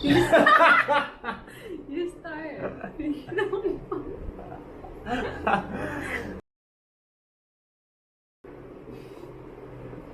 You start.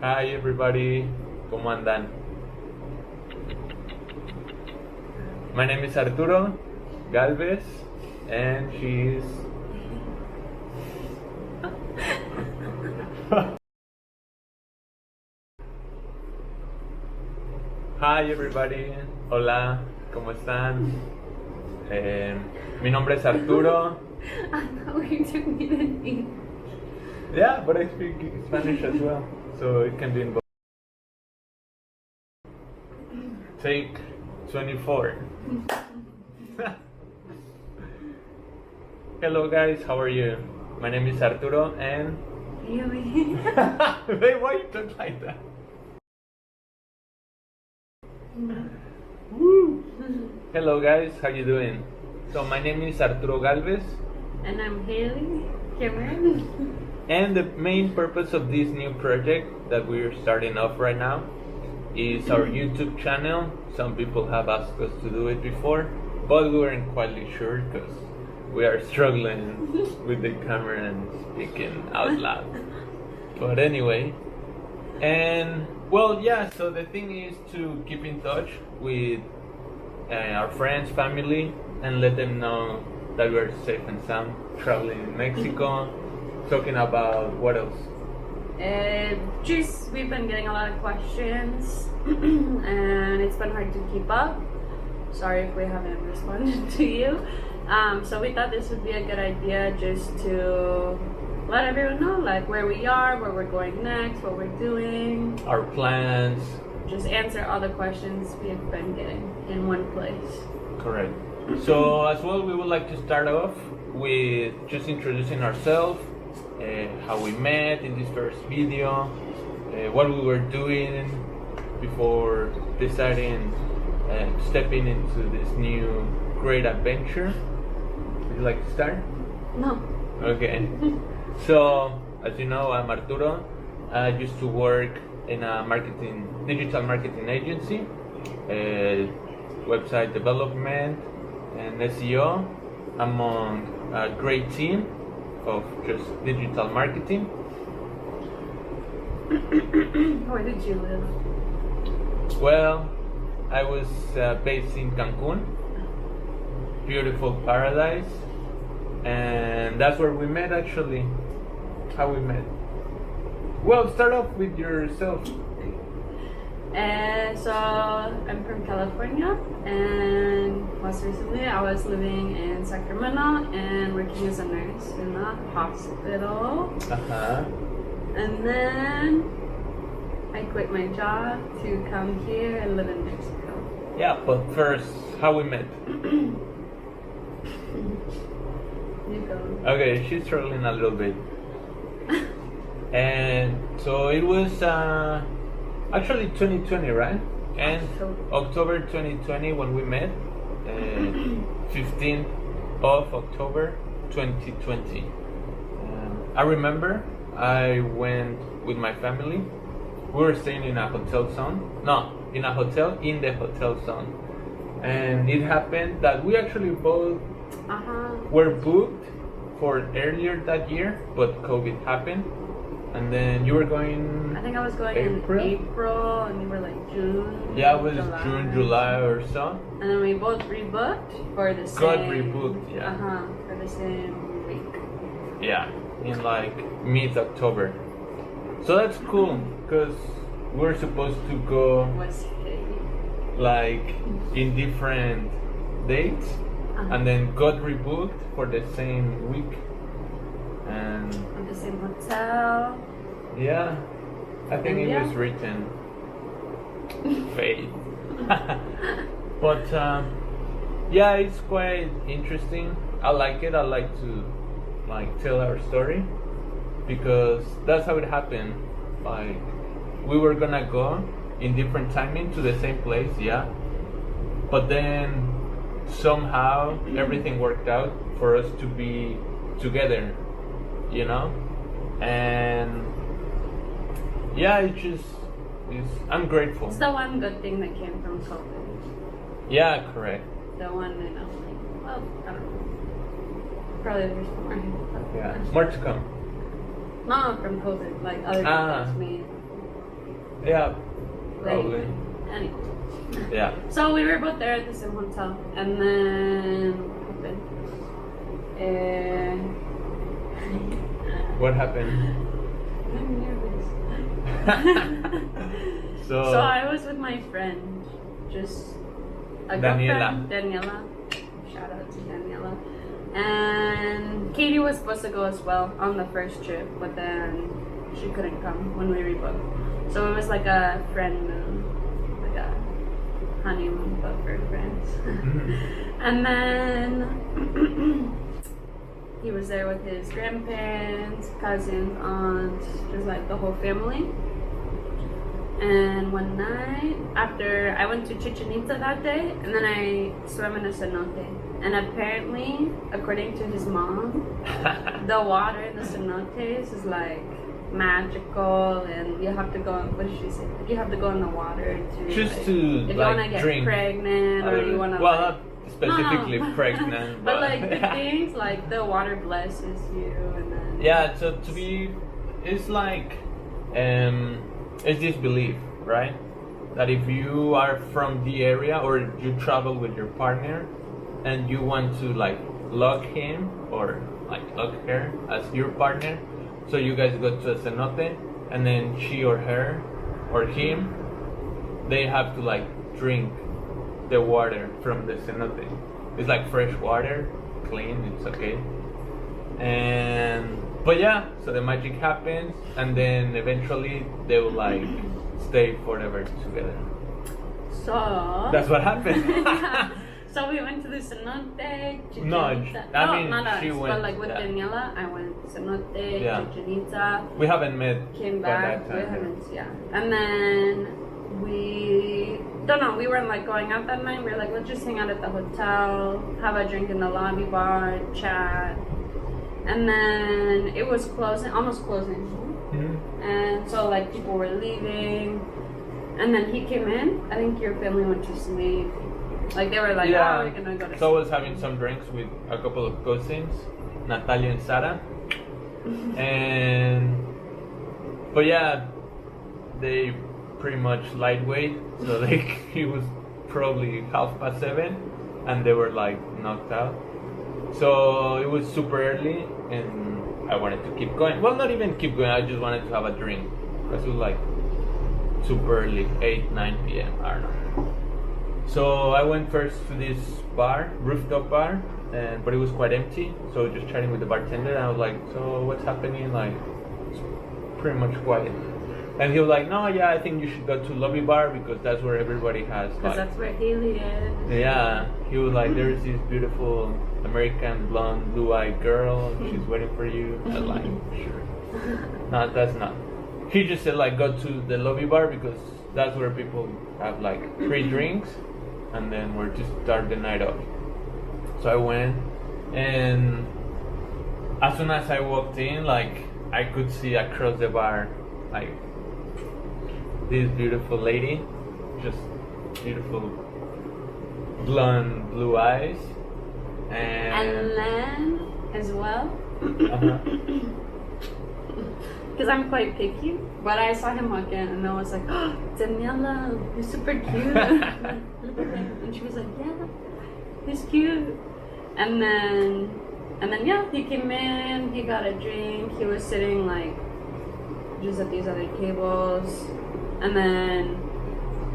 Hi everybody, ¿cómo andan? My name is Arturo Galvez and she's... Hi everybody, hola, ¿cómo están? Mi nombre es Arturo. I thought you took me to eat. Yeah, but I speak Spanish as well, so it can be in both. Take 24. Hello guys, how are you? My name is Arturo and... Really? Wait, why you talk like that? Woo. Hello guys, how you doing? So my name is Arturo Galvez. And I'm Haley Cameron. And the main purpose of this new project that we're starting off right now is our YouTube channel. Some people have asked us to do it before, but we weren't quite sure because we are struggling with the camera and speaking out loud. But anyway, and well, yeah, so the thing is to keep in touch with our friends, family, and let them know that we're safe and sound traveling in Mexico. Talking about what else? Just we've been getting a lot of questions and it's been hard to keep up. Sorry if we haven't responded to you. So we thought this would be a good idea just to let everyone know like where we are, where we're going next, what we're doing. Our plans. Just answer all the questions we've been getting in one place. Correct. So as well, we would like to start off with just introducing ourselves, how we met in this first video, what we were doing before deciding stepping into this new great adventure. Would you like to start? No. Okay. So, as you know, I'm Arturo. I used to work in a digital marketing agency, website development and SEO among a great team of just digital marketing. Where did you live? Well, I was based in Cancun, beautiful paradise, and that's where we met actually. How we met? Well, start off with yourself. So I'm from California, and most recently I was living in Sacramento and working as a nurse in a hospital. And then I quit my job to come here and live in Mexico. Yeah, but first, how we met? You go. Okay, she's struggling a little bit. And so it was actually 2020, right? And October 2020 when we met, 15th of October 2020. I remember I went with my family. We were staying in a hotel zone. No, in a hotel in the hotel zone. And it happened that we actually both were booked for earlier that year, but COVID happened. And then you were going... I think I was going April? in April and you were like June. Yeah, it was June, July or so. And then we both rebooked for the same... Got rebooked, yeah. For the same week. Yeah, in like mid-October. So that's cool, because we're supposed to go Was like in different dates. And then got rebooked for the same week. And in the same hotel. yeah, I think And it yeah. was written fate. But yeah, it's quite interesting. I like it. I like to like tell our story because that's how it happened. Like we were gonna go in different timing to the same place, yeah. But then somehow everything worked out for us to be together, you know? And yeah, I'm grateful. It's the one good thing that came from COVID. Yeah, correct. The one in LA. Well, I don't know. Probably there's more. Yeah, more to come. No, from COVID, like other podcasts made. Yeah, probably. Anyway. Yeah. So we were both there at the same hotel, and then what happened? What happened? I'm nervous. So I was with my friend, just a Daniela. girlfriend, Daniela. Shout out to Daniela. And Katie was supposed to go as well on the first trip, but then she couldn't come when we rebooked. So it was like a friend moon, like a honeymoon, but for friends. And then he was there with his grandparents, cousins, aunts, just like the whole family. And one night, after I went to Chichen Itza that day, and then I swam in a cenote. And apparently, according to his mom, the water in the cenotes is like magical, and you have to go. What did she say? You have to go in the water to just like, to if you like want to get drink. pregnant, or you want to. Well, like, not specifically pregnant, but like the things like the water blesses you, and then yeah. So to be, it's like, it's this belief, right? That if you are from the area or you travel with your partner, and you want to like lock him or like lock her as your partner, so you guys go to a cenote, and then she or her or him, they have to like drink the water from the cenote. It's like fresh water, clean, it's okay. But yeah, so the magic happens, and then eventually they will like stay forever together. So That's what happened. So we went to the cenote. No, I mean, not us, she went, but like with yeah. Daniela, I went cenote, Yeah. Chichen Itza, We haven't met came by back, that we time. haven't, yeah. And then we, don't know, we weren't like going out that night. We were like, let's just hang out at the hotel, have a drink in the lobby bar, chat. And then it was closing, almost closing. Mm-hmm. And so like people were leaving. And then he came in. I think your family went to sleep. Like they were like, Yeah. oh, we're gonna go to So I was having some drinks with a couple of cousins, Natalia and Sara. But yeah, they pretty much lightweight. So like it was probably 7:30, and they were like knocked out. So it was super early, and I wanted to keep going. Well, not even keep going. I just wanted to have a drink because it was like super early, 8-9 p.m. I don't know. So I went first to this bar, rooftop bar, but it was quite empty. So just chatting with the bartender, and I was like, "So what's happening?" Like, it's pretty much quiet. And he was like, "No, yeah, I think you should go to lobby bar because that's where everybody has." Because that's where Haley is. Yeah, he was like, "There's this beautiful American blonde, blue-eyed girl. She's waiting for you." I was like, "Sure." No, that's not. He just said like, "Go to the lobby bar because that's where people have like free drinks." And then we're just start the night off. So I went, and as soon as I walked in, like I could see across the bar, like this beautiful lady, just beautiful blonde blue eyes, And then as well, uh-huh. because I'm quite picky, but I saw him walk in and I was like, oh, Daniela, you're super cute. And she was like, yeah, he's cute. And then yeah, he came in, he got a drink, he was sitting like just at these other tables. And then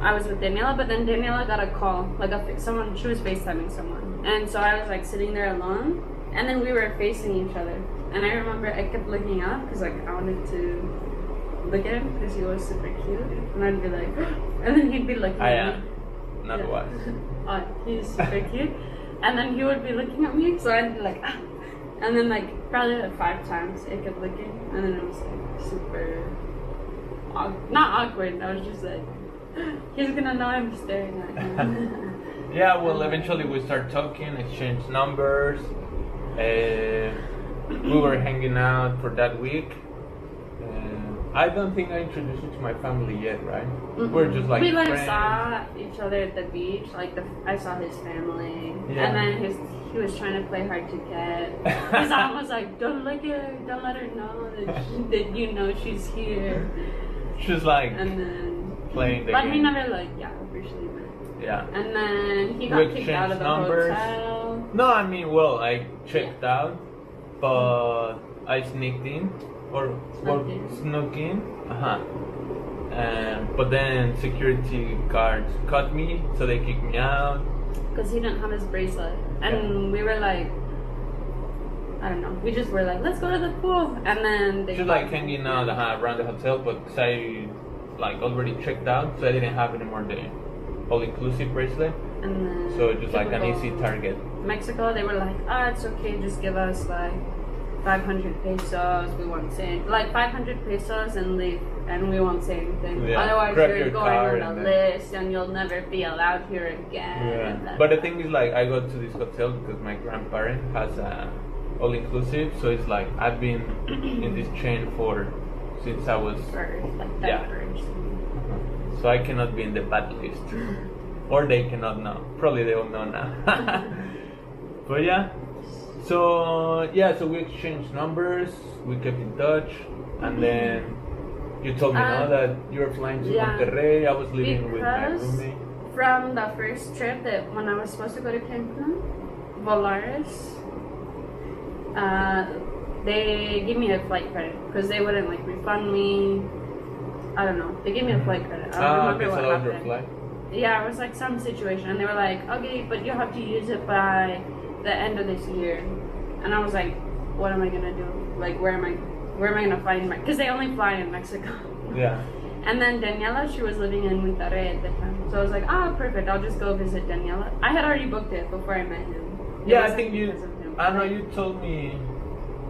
I was with Daniela, but then Daniela got a call, like someone, she was FaceTiming someone. And so I was like sitting there alone, and then we were facing each other. And I remember I kept looking up because like I wanted to look at him because he was super cute. And I'd be like, and then he'd be looking at me. Not what. Oh, he's super cute. And then he would be looking at me, so I'd be like, ah. And then like probably like 5 times I kept looking, and then it was like super, not awkward. I was just like, he's gonna know I'm staring at him. Yeah, well, eventually we start talking, exchange numbers. We were hanging out for that week. I don't think I introduced you to my family yet, right? Mm-mm. We're just like we like friends. saw each other at the beach. Like I saw his family, Yeah. and then he was trying to play hard to get. His mom was like, "Don't look at her. Don't let her know that you know she's here." She's like And then playing the but game. he never like officially met. Yeah. And then he We got kicked out exchanged of the numbers. hotel. No, I mean, well, I checked out, but I sneaked in or snuck in. But then security guards caught me, so they kicked me out. Because he didn't have his bracelet. And we were like, I don't know. We just were like, let's go to the pool. And then they Just like hanging out around the hotel, but 'cause I like already checked out, so I didn't have anymore the all-inclusive bracelet. And then So just like an typical easy target. Mexico, they were like, it's okay, just give us like 500 pesos. We won't say like 500 pesos and leave, and we won't say anything. Yeah. Otherwise, Grab you're your going card on the and then- list, and you'll never be allowed here again. Yeah. But the thing is, like, I go to this hotel because my grandparent has a all-inclusive, so it's like I've been in this chain since I was. For like Yeah. diapers. So I cannot be in the bad list. Or they cannot know. Probably they will know now. But yeah. So we exchanged numbers, we kept in touch, and then you told me that you were flying to Monterrey. I was living with my Because roommate. from the first trip that when I was supposed to go to Cancun, Volaris, they gave me a flight credit because they wouldn't like refund me. I don't know. They gave me a flight credit. I don't remember okay, what so that was your happened. flight? Yeah, it was like some situation, and they were like, "Okay, but you have to use it by the end of this year." And I was like, "What am I gonna do? Like, where am I gonna find my?" Because they only fly in Mexico. Yeah. And then Daniela, she was living in Monterrey at the time, so I was like, perfect. I'll just go visit Daniela. I had already booked it before I met him. It Yeah, I wasn't think you. because of him. I know you told me.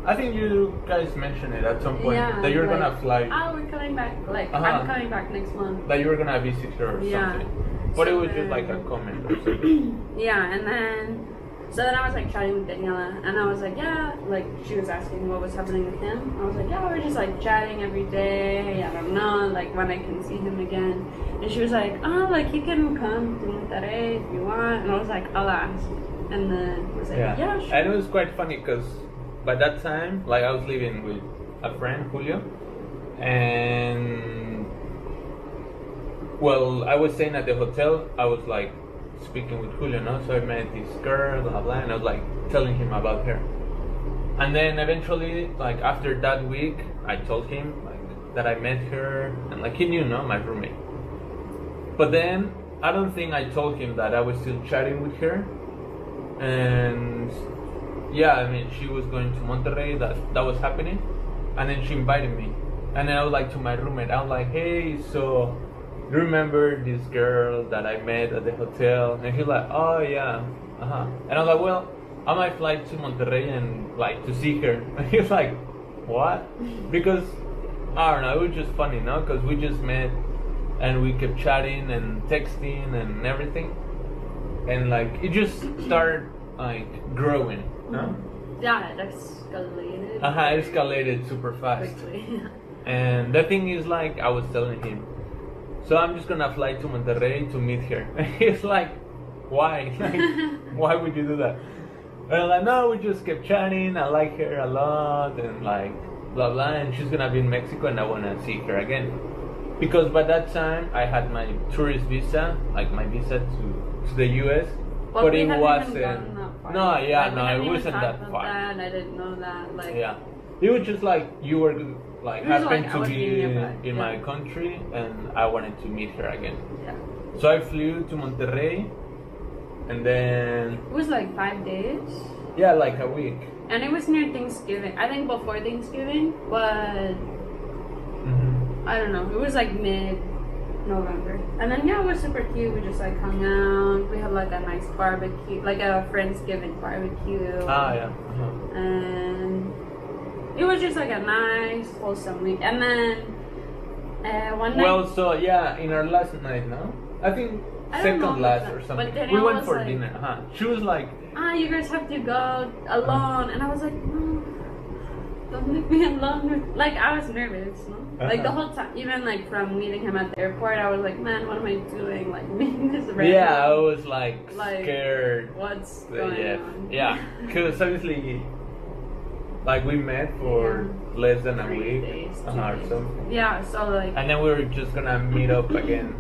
I think you guys mentioned it at some point Yeah, that you're like, gonna fly. we're coming back. Like, Uh-huh. I'm coming back next month. That you were gonna visit her or Yeah. something. But it was just So like a then- comment or something. Yeah, and then I was like chatting with Daniela, and I was like, like she was asking what was happening with him. I was like, we're just like chatting every day. I don't know, like when I can see him again. And she was like, like he can come to Monterrey if you want. And I was like, I'll ask. And then I was like, yeah, sure. And it was quite funny because by that time, like I was living with a friend, Julio, and well, I was staying at the hotel. I was like speaking with Julio, no? So I met this girl, blah blah, and I was like telling him about her. And then eventually, like after that week, I told him like that I met her, and like he knew, no, my roommate. But then I don't think I told him that I was still chatting with her, and yeah, I mean she was going to Monterrey. That was happening, and then she invited me, and then I was like to my roommate, I was like, hey, so. Do you remember this girl that I met at the hotel? And he's like, oh yeah, And I was like, well, I might fly to Monterrey and like to see her. And he's like, what? Because I don't know, it was just funny, no? Because we just met and we kept chatting and texting and everything, and like it just started like growing, no? Yeah, it escalated. It escalated super fast. Quickly. And the thing is, like I was telling him. So I'm just gonna fly to Monterrey to meet her. He's like, why? Like, why would you do that? And I'm like, no, we just kept chatting. I like her a lot, and like, blah blah. And she's gonna be in Mexico, and I wanna see her again. Because by that time, I had my tourist visa, like my visa to the US, but we it hadn't wasn't. even gotten that far. No, yeah, Like, we no, hadn't it even wasn't talked that about far. that. I didn't know that. Like, Yeah, it was just like you were like It was happened like I to was be being nearby, in yeah. my country, and I wanted to meet her again. Yeah. So I flew to Monterrey, and then It was like 5 days. yeah, like a week. And it was near Thanksgiving. I think before Thanksgiving, but I don't know. It was like mid-November. And then it was super cute. We just like hung out. We had like a nice barbecue, like a Friendsgiving barbecue. Yeah. And it was just like a nice, wholesome week. And then one night. Well, so yeah, in our last night, no? I think I don't know second last about or that, something. but Danielle We went was for like- dinner. She was like, you guys have to go alone. And I was like, no. don't leave me alone. Like, I was nervous, no? Like, the whole time, even, like, from meeting him at the airport, I was like, man, what am I doing? Like, meeting this random. Yeah, I was, like scared. What's going on? Yeah, because obviously, like, we met for less than 3 a week. days, 2 Or days. so. Yeah, so, like... And then we were just gonna meet up again.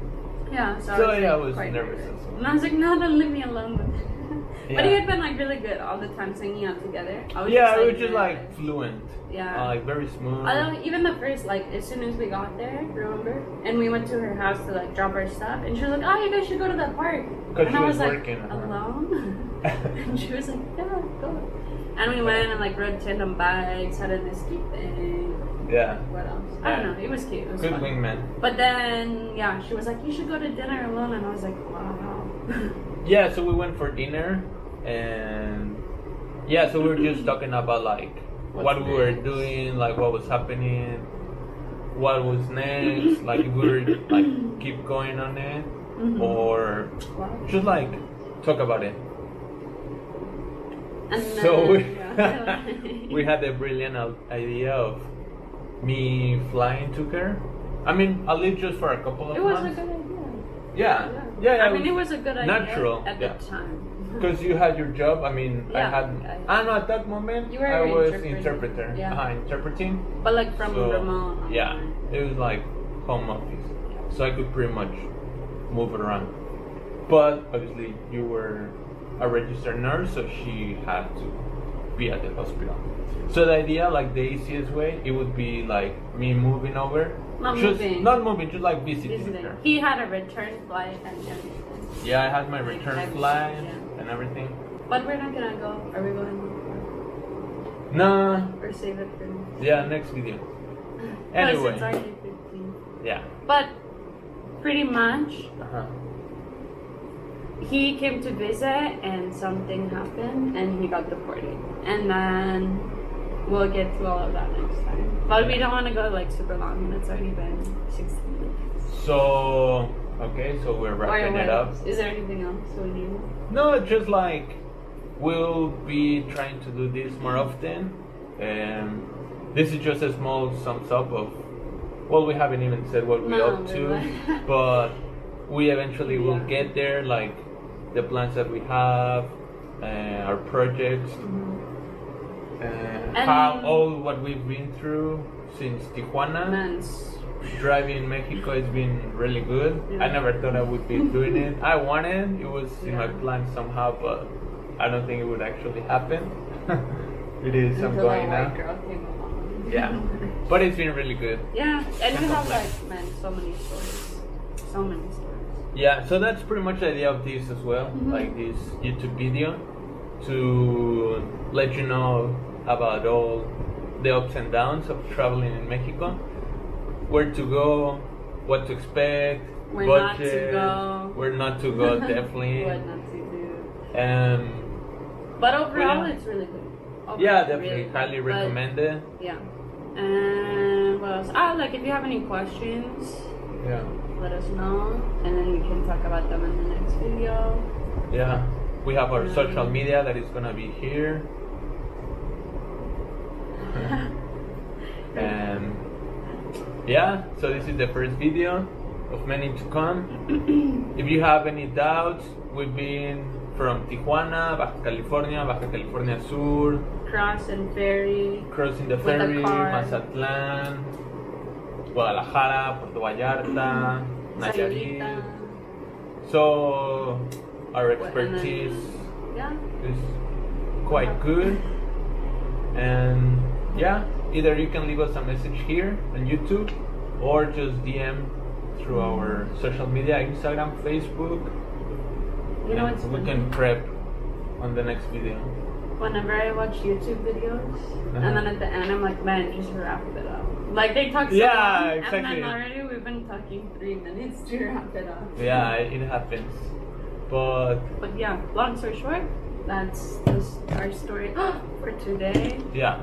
Yeah, so I was quite nervous as well. And I was like, no, don't leave me alone. But Yeah. he had been, like, really good all the time singing out together. I was Yeah, just, it like, was just, nervous. like, fluent. Yeah. Like, very smooth. Although even the first, like, as soon as we got there, remember? And we went to her house to, like, drop our stuff. And she was like, oh, you guys should go to the park. Because And she I was was working. like, alone? And she was like, yeah, go. And we went and, like, rode tandem bikes, had an escape thing. Yeah. What else? I don't know. It was cute. It was Good fun. wingman. But then, yeah, she was like, you should go to dinner alone. And I was like, wow. Yeah, so we went for dinner, and yeah, so we were just talking about like what we were doing, like what was happening, what was next, like if we were like keep going on it, or just like talk about it. And So then, we had the brilliant idea of me flying to her. I mean, at least just for a couple of it was a months. good idea. Yeah. I mean, it was a good idea natural, at the time. Because you had your job. I mean, I Yeah, had. I- I know at that moment You were I was interpreting. interpreter. Yeah. Interpreting. But like from So, remote. yeah, it was like home office, so I could pretty much move around. But obviously, you were a registered nurse, so she had to be at the hospital. So the idea, like the easiest way, it would be like me moving over. Not just moving. Not moving, just like visiting Visiting. her. He had a return flight and everything. Yeah, I had my return Everything, flight yeah. and everything. But we're not gonna go. Are we going? Nah, Or save it for next? yeah, next video. Because Anyway, it's already 15. yeah. But pretty much, Uh-huh. he came to visit and something happened and he got deported. And then we'll get to all of that next time. But we don't want to go like super long and it's already been 16 minutes. So, okay, so we're wrapping What it up. else? Is there anything else we need? No, just like we'll be trying to do this more often. This is just a small sums up of, well, we haven't even said what we're up to, but we eventually will get there, like the plans that we have, our projects, how all what we've been through since Tijuana. Men's. Driving in Mexico has been really good. Yeah. I never thought I would be doing it. I wanted, it was in my Yeah. plan somehow, but I don't think it would actually happen. It is, I'm Until going a white now. girl came along. Yeah, but it's been really good. Yeah, and we have complain. like, man, so many stories. So many stories. Yeah, so that's pretty much the idea of this as well, like this YouTube video, to let you know about all the ups and downs of traveling in Mexico, where to go, what to expect, Where not budget, to go. where not to go, definitely. What not to do. Um, But overall, yeah. it's really good. Overall, yeah, it's definitely, really good. highly But, recommend it. Yeah. And what else? Like if you have any questions, Yeah, let us know, and then we can talk about them in the next video. yeah. We have our social media that is gonna be here. And yeah, so this is the first video of many to come. If you have any doubts, we've been from Tijuana, Baja California Sur, Cross and ferry. crossing the With a ferry, car. Mazatlán, Guadalajara, Puerto Vallarta, Nayarit. Sayulita. So our And then- expertise Yeah. is quite good, and yeah, either you can leave us a message here on YouTube or just DM through our social media, Instagram, Facebook, You know and what's we funny? can prep on the next video. Whenever I watch YouTube videos, Uh-huh. and then at the end I'm like, man, just wrap it up. Like they talk so Yeah, long, exactly. and then already we've been talking 3 minutes to wrap it up. Yeah, it happens, but But yeah, long story short, that's our story for today. yeah,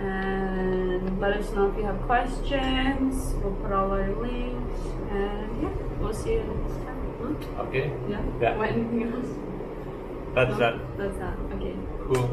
And let us know if you have questions. We'll put all our links, and yeah, we'll see you next time. Huh? okay, Yeah. Yeah. What, anything else? that's No? that. That's that. Okay. Cool.